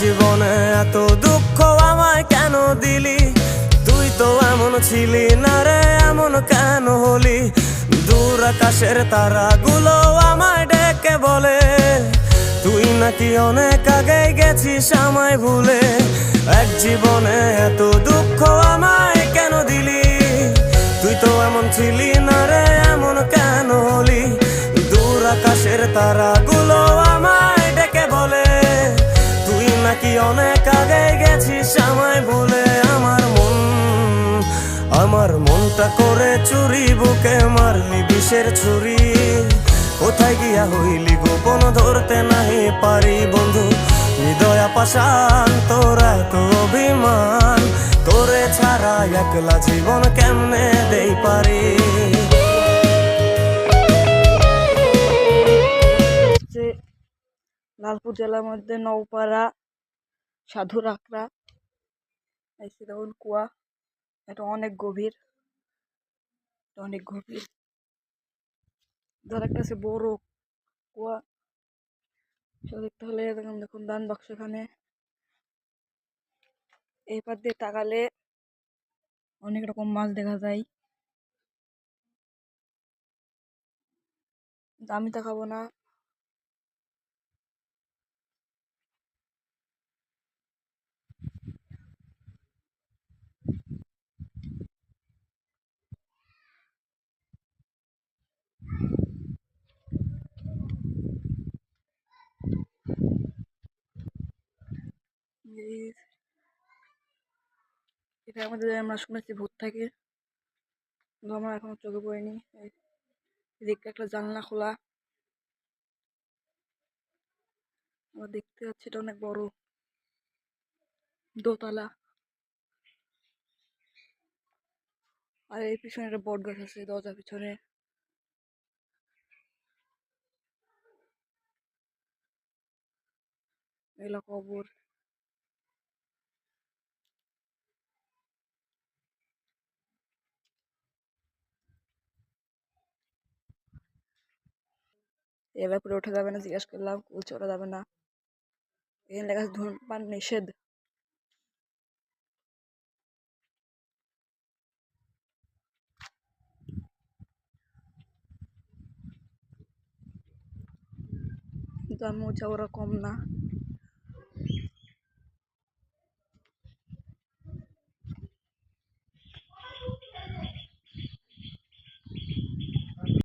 জীবনে এত দুঃখ আমায় কেন দিলি? তুই তো এমন ছিলি না রে, এমন কেন হলি? দূর আকাশের তারাগুলো আমায় ডেকে বলে তুই নাকি অনেক আগে গেছিস আমায় ভুলে। এক জীবনে এত দুঃখ আমায় কেন দিলি? তুই তো এমন ছিলি না রে, এমন কেন হলি? দূর আকাশের তারাগুলো আমায় ডেকে বলে তুই নাকি অনেক আগে গেছিস আমায় ভুলে। আমার মনটা করে চুরি, বুকে মারলি বিষের ছুরি। কোথায় গিয়া হইলি গোপন, ধরতে নাহি পারি বন্ধু। হৃদয় পাষাণ তোর এত অভিমান, তোরে ছাড়া একলা জীবন কেমনে দেই পারি? লালপুর জেলার মধ্যে নৌপাড়া সাধুর আখড়া। এসে দেখুন কুয়া, এটা অনেক গভীর, অনেক গভীর। ধর একটা আছে বড় কুয়া, সেটা দেখতে হলে দেখুন দান বাক্স এখানে। এই পার দিয়ে তাকালে অনেক রকম মাছ দেখা যায়। আমি তাকাবো না। এটা আমাদের আমরা শুনেছি ভূত থাকে, কিন্তু আমার এখনো চোখে পড়েনি। এদিকে একটা জানলা খোলা, আমরা দেখতে পাচ্ছি এটা অনেক বড়, দোতলা। আর এই পিছনে একটা বট গাছ আছে দরজার পিছনে। এগুলা কবর। এ ব্যাপারে ওঠা যাবে না, জিজ্ঞাসা করলাম, বলছে ওঠা যাবে না, এখানে লেখা আছে ধূমপান নিষেধ। কিন্তু আমি বলছি ওরা কম না।